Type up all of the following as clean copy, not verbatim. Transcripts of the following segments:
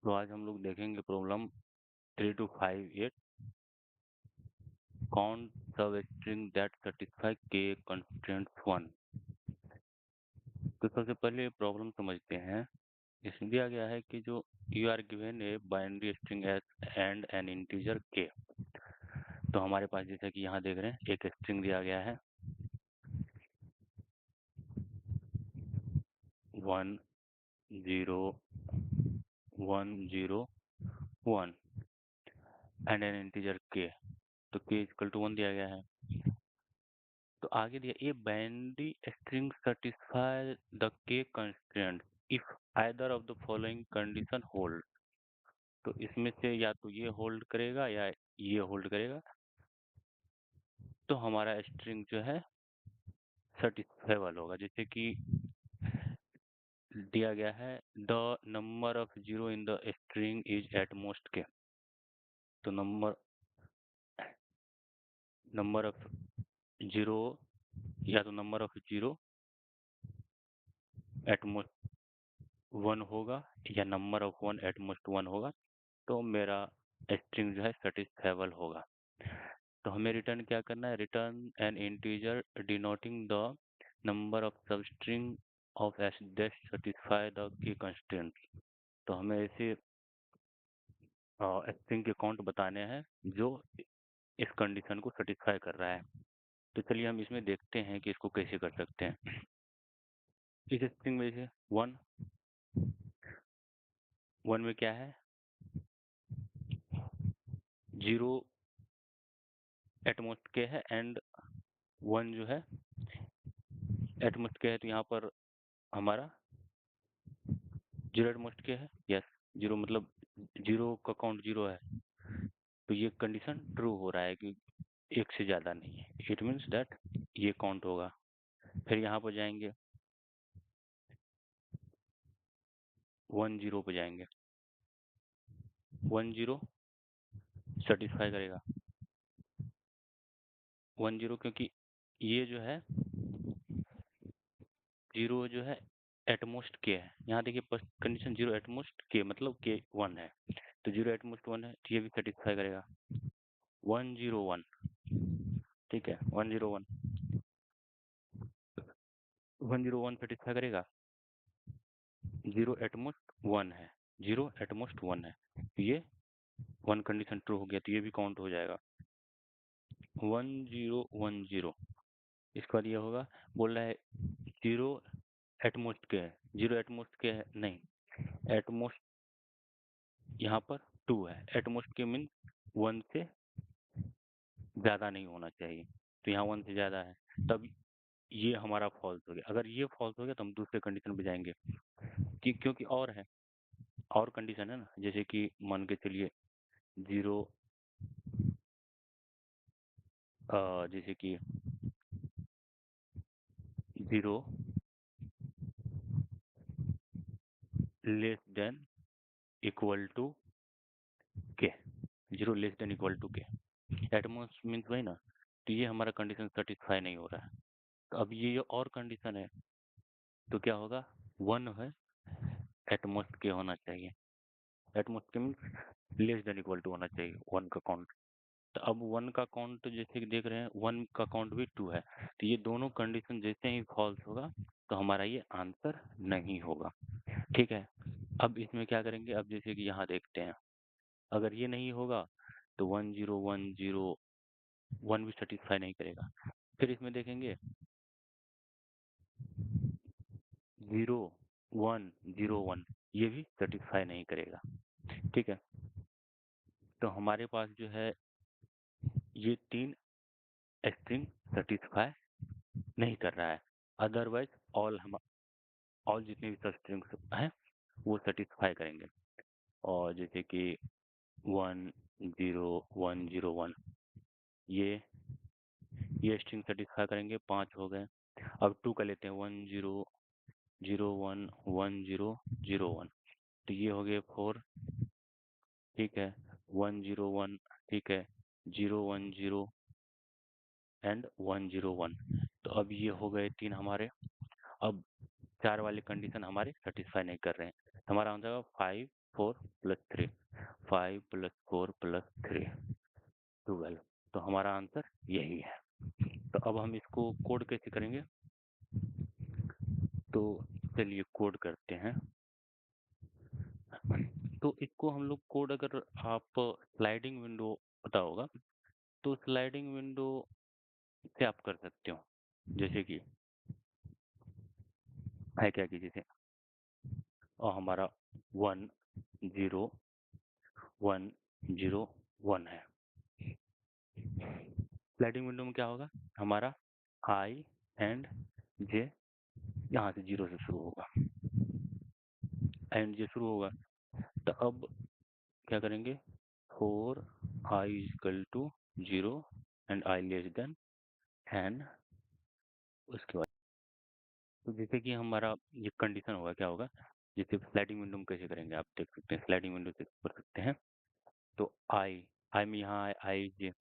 तो आज हम लोग देखेंगे प्रॉब्लम 3258 काउंट सब स्ट्रिंग दैट सेटिस्फाई के कंस्ट्रेंट्स 1। तो सबसे पहले प्रॉब्लम समझते हैं। इसमें दिया गया है कि जो you are given a binary string S and an integer K. तो हमारे पास जैसा कि यहाँ देख रहे हैं एक स्ट्रिंग दिया गया है 1 0 1 0 1 एंड एन इंटीजर के। तो के इक्वल टू 1 दिया गया है। तो आगे दिया a binary string satisfy the K constraint if either of the following condition hold. तो इसमें से या तो ये होल्ड करेगा या ये होल्ड करेगा, तो हमारा स्ट्रिंग जो है सेटिस्फाइबल होगा। जैसे कि दिया गया है the number of zero in the string is at most के। तो नंबर ऑफ जीरो या तो number of zero at most 1 होगा या नंबर ऑफ 1 एट मोस्ट 1 होगा, तो मेरा स्ट्रिंग जो है सेटिस्फाइबल होगा। तो हमें रिटर्न क्या करना है, return N integer denoting the number of सब string of S that satisfy the key constraint. तो हमें ऐसे स्ट्रिंग के काउंट बताने हैं जो इस कंडीशन को सेटिस्फाई कर रहा है। तो चलिए हम इसमें देखते हैं कि इसको कैसे कर सकते हैं। इस स्ट्रिंग में से वन में क्या है, जीरो एटमोस्ट के है एंड 1 जो है एटमोस्ट के है। तो यहाँ पर हमारा जीरो एटमोस्ट के है, यस जीरो मतलब जीरो का काउंट जीरो है। तो ये कंडीशन ट्रू हो रहा है कि एक से ज़्यादा नहीं है, इट मीन्स दैट ये काउंट होगा। फिर यहाँ पर जाएंगे 1 0 पे जाएंगे, 1 0 सेटिस्फाई करेगा 1 0, क्योंकि ये जो है जीरो जो है एटमोस्ट के है। यहाँ देखिए फर्स्ट कंडीशन जीरो एटमोस्ट के मतलब के 1 है, तो जीरो एटमोस्ट 1 है तो ये भी सेटिस्फाई करेगा 1 0 1। ठीक है 1 0 1 1 0 1 सेटिस्फाई करेगा। जीरो एटमोस्ट 1 है, जीरो एटमोस्ट 1 है, तो ये 1 कंडीशन ट्रू हो गया, तो ये भी काउंट हो जाएगा 1 0 1 0। इसके बाद ये होगा, बोल रहा है जीरो एटमोस्ट के है, जीरो एटमोस्ट के है नहीं, एटमोस्ट यहाँ पर 2 है, एटमोस्ट के मीन 1 से ज़्यादा नहीं होना चाहिए, तो यहाँ 1 से ज़्यादा है, तब ये हमारा फॉल्स हो गया। अगर ये फॉल्स हो गया तो हम दूसरे कंडीशन पे जाएंगे कि क्योंकि और है, और कंडीशन है ना, जैसे कि मान के चलिए जीरो जैसे कि zero less than equal to K, zero less than equal to K, at most means वही ना, तो ये हमारा कंडीशन सेटिस्फाई नहीं हो रहा है। तो अब ये और कंडीशन है, तो क्या होगा, 1 है एटमोस्ट के होना चाहिए, at most K means less than equal to होना चाहिए 1 का काउंट। तो अब 1 का काउंट जैसे कि देख रहे हैं 1 का काउंट भी 2 है, तो ये दोनों कंडीशन जैसे ही फॉल्स होगा तो हमारा ये आंसर नहीं होगा। ठीक है, अब इसमें क्या करेंगे, अब जैसे कि यहाँ देखते हैं अगर ये नहीं होगा तो 1 0 1 0 1 भी सेटिस्फाई नहीं करेगा। फिर इसमें देखेंगे 0 1 0 1, ये भी सेटिस्फाई नहीं करेगा। ठीक है, तो हमारे पास जो है ये 3 स्ट्रिंग सेटिस्फाई नहीं कर रहा है, अदरवाइज ऑल जितने भी सब स्ट्रिंग्स हैं वो सेटिस्फाई करेंगे। और जैसे कि 1 0 1 0 1, ये स्ट्रिंग सेटिस्फाई करेंगे, 5 हो गए। अब 2 का लेते हैं 1 0 0 1 1 0 0 1, तो ये हो गए 4। ठीक है 1 0 1, ठीक है 0 1 0 एंड 1 0 1, तो अब ये हो गए 3 हमारे। अब 4 वाले कंडीशन हमारे सेटिस्फाई नहीं कर रहे हैं, तो हमारा आंसर 5 4 प्लस 3, 5 प्लस 4 प्लस 3, 12। तो हमारा आंसर यही है। तो अब हम इसको कोड कैसे करेंगे? तो चलिए कोड करते हैं। तो इसको हम लोग कोड, अगर आप स्लाइडिंग विंडो पता होगा, तो स्लाइडिंग विंडो से आप कर सकते हो। जैसे कि है क्या कि जैसे और हमारा 1 0 1 0 1 है। स्लाइडिंग विंडो में क्या होगा? हमारा आई एंड जे यहाँ से 0 से शुरू होगा, एंड जे शुरू होगा। तो अब क्या करेंगे? 4 I equal to 0 and I less than 10। उसके बाद तो जैसे कि हमारा ये कंडीशन होगा, क्या होगा? जैसे स्लाइडिंग विंडो में कैसे करेंगे आप देख सकते हैं, स्लाइडिंग विंडो से कर सकते हैं। तो आई आई में यहाँ आई जे,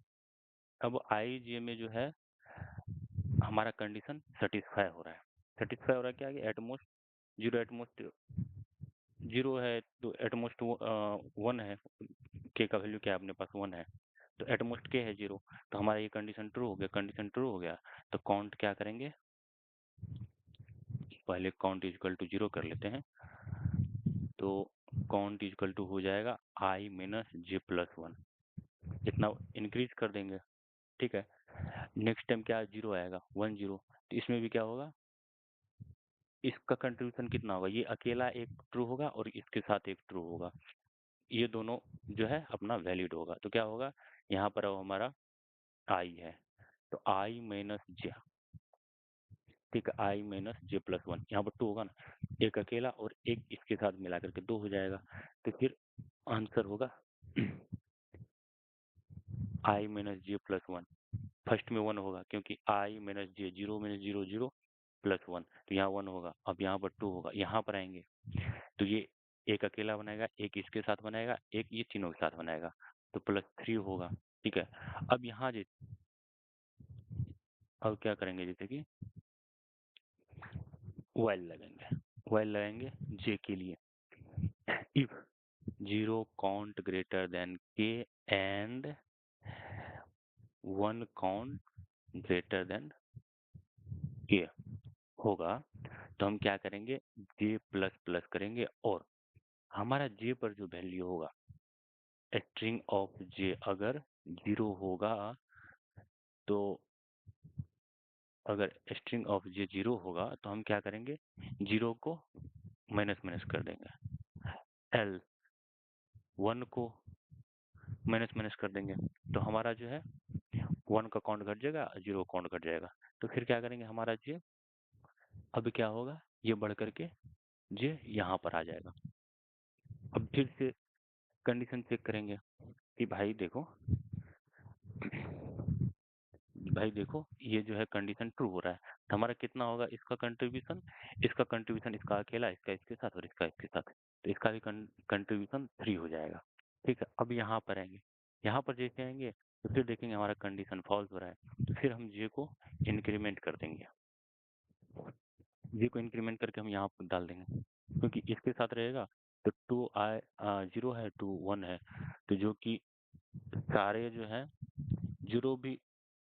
अब आई जे में जो है हमारा कंडीशन सेटिस्फाई हो रहा है। सेटिस्फाई हो रहा है क्या? एटमोस्ट 0, एटमोस्ट 0 है, तो एटमोस्ट 1 है। के का वैल्यू क्या है अपने पास? 1 है। तो एटमोस्ट के है 0। तो हमारा ये कंडीशन ट्रू हो गया। कंडीशन ट्रू हो गया तो काउंट क्या करेंगे? पहले काउंट इक्वल टू 0 कर लेते हैं। तो काउंट इक्वल टू हो जाएगा आई माइनस जे प्लस 1। इतना इंक्रीज कर देंगे, ठीक है। नेक्स्ट टाइम क्या 0 आएगा? 1 0। तो इसमें भी क्या होगा? इसका कंट्रीब्यूशन कितना होगा? ये अकेला एक ट्रू होगा और इसके साथ एक ट्रू होगा। ये दोनों जो है अपना वैलिड होगा। तो क्या होगा? यहाँ पर अब हमारा आई है, तो आई माइनस जे, ठीक है, आई माइनस जे प्लस 1। यहाँ पर 2 होगा ना, एक अकेला और एक इसके साथ मिला करके 2 हो जाएगा। तो फिर आंसर होगा आई माइनस जे प्लस 1। फर्स्ट में 1 होगा क्योंकि आई माइनस जे, 0 माइनस 0 0 प्लस 1, तो यहाँ 1 होगा। अब यहाँ पर 2 होगा। यहाँ पर आएंगे तो ये एक अकेला बनाएगा, एक इसके साथ बनाएगा, एक ये तीनों के साथ बनाएगा, तो प्लस 3 होगा, ठीक है। अब यहाँ अब क्या करेंगे? जैसे कि वाइल लगाएंगे जे के लिए। इफ 0 काउंट ग्रेटर देन के एंड 1 काउंट ग्रेटर देन के होगा, तो हम क्या करेंगे? जे प्लस प्लस करेंगे और हमारा जे पर जो वैल्यू होगा, स्ट्रिंग ऑफ जे अगर 0 होगा, तो अगर स्ट्रिंग ऑफ जे 0 होगा तो हम क्या करेंगे? 0 को माइनस माइनस कर देंगे, एल 1 को माइनस माइनस कर देंगे। तो हमारा जो है 1 का काउंट घट जाएगा, 0 काउंट घट जाएगा। तो फिर क्या करेंगे? हमारा जे अब क्या होगा? ये बढ़ करके जे यहाँ पर आ जाएगा। अब फिर से कंडीशन चेक करेंगे कि भाई देखो ये जो है कंडीशन ट्रू हो रहा है। तो हमारा कितना होगा इसका कंट्रीब्यूशन? इसका कंट्रीब्यूशन, इसका अकेला, इसका इसके साथ और इसका इसके साथ, तो इसका भी कंट्रीब्यूशन 3 हो जाएगा, ठीक है। अब यहाँ पर आएंगे, यहाँ पर जैसे आएंगे तो फिर देखेंगे हमारा कंडीशन फॉल्स हो रहा है, तो फिर हम जे को इंक्रीमेंट कर देंगे। जे को इंक्रीमेंट करके हम यहाँ पर डाल देंगे, क्योंकि इसके साथ रहेगा तो 0 है, 2 1 है, तो जो कि सारे जो है 0 भी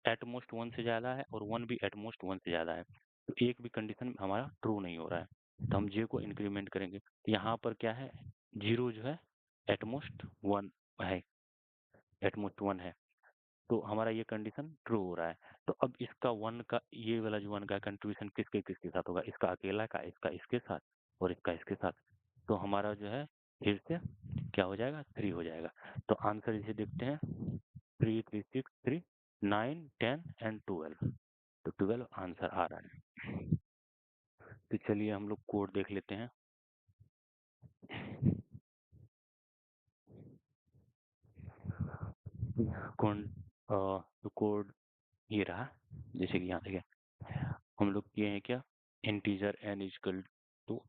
एटमोस्ट 1 से ज़्यादा है और 1 भी एटमोस्ट 1 से ज़्यादा है, तो एक भी कंडीशन हमारा ट्रू नहीं हो रहा है। तो हम जे को इंक्रीमेंट करेंगे, तो यहाँ पर क्या है? 0 जो है एटमोस्ट 1 है, एटमोस्ट 1 है, तो हमारा ये कंडीशन ट्रू हो रहा है। तो अब इसका 1 का, ये वाला जो 1 का कंट्रीब्यूशन किसके किसके साथ होगा? इसका अकेला का, इसका इसके साथ और इसका इसके साथ। तो हमारा जो है फिर से क्या हो जाएगा? 3 हो जाएगा। तो आंसर इसे देखते हैं, 3 3 6 3 9 10 एंड 12। तो 12 आंसर आ रहा है। तो चलिए हम लोग कोड देख लेते हैं। कौन तो कोड ये रहा, जैसे कि यहाँ देखिए हम लोग किए हैं क्या? इंटीजर n इक्वल टू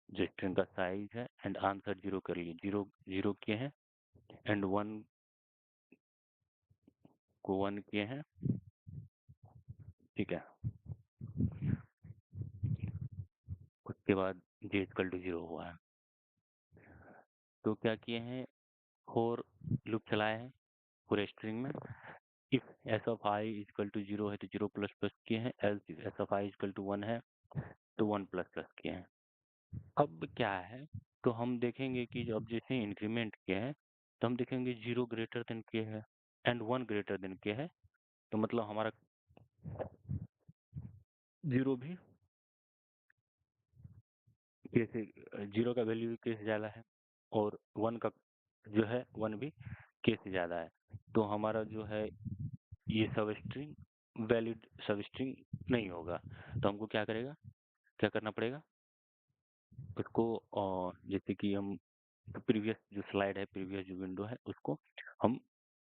जो स्ट्रिंग का साइज है एंड आंसर 0 कर लिए, 0 0 किए हैं एंड 1 को 1 किए हैं, ठीक है। उसके बाद j इक्वल टू 0 हुआ है। तो क्या किए हैं, फोर लूप चलाए हैं पूरे स्ट्रिंग में। If S of I equal to zero है तो जीरो प्लस प्लस किए हैं, else S of I equal to one है तो वन प्लस प्लस किए हैं। अब क्या है, तो हम देखेंगे कि अब जैसे इंक्रीमेंट किए हैं तो हम देखेंगे जीरो ग्रेटर देन के है एंड वन ग्रेटर देन के है, तो मतलब हमारा जीरो भी के से, जीरो का वैल्यू भी के से ज़्यादा है और वन का जो है वन भी के से ज़्यादा है, तो हमारा जो है ये सब स्ट्रिंग वैलिड सब स्ट्रिंग नहीं होगा। तो हमको क्या करेगा, क्या करना पड़ेगा उसको, जैसे कि हम प्रीवियस जो स्लाइड है, प्रीवियस जो विंडो है, उसको हम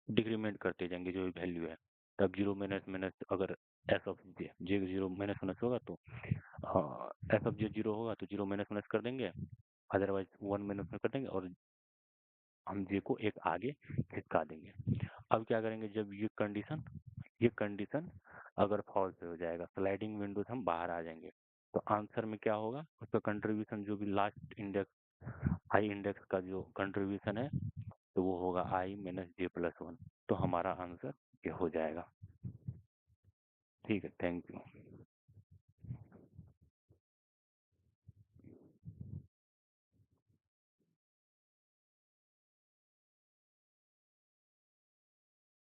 डिक्रीमेंट करते जाएंगे जो वैल्यू है। तब जीरो माइनस माइनस अगर S of J J zero minus minus होगा तो एस ऑफ जे जीरो होगा तो जीरो माइनस माइनस कर देंगे, अदरवाइज वन माइनस में कर देंगे और हम जे को एक आगे खिसका देंगे। अब क्या करेंगे, जब ये कंडीशन अगर फॉल्स हो जाएगा, स्लाइडिंग विंडो से हम बाहर आ जाएंगे, तो आंसर में क्या होगा, उसका कंट्रीब्यूशन जो भी लास्ट इंडेक्स आई इंडेक्स का जो कंट्रीब्यूशन है तो वो होगा आई माइनस जे प्लस वन। तो हमारा आंसर ये हो जाएगा। ठीक है, थैंक यू।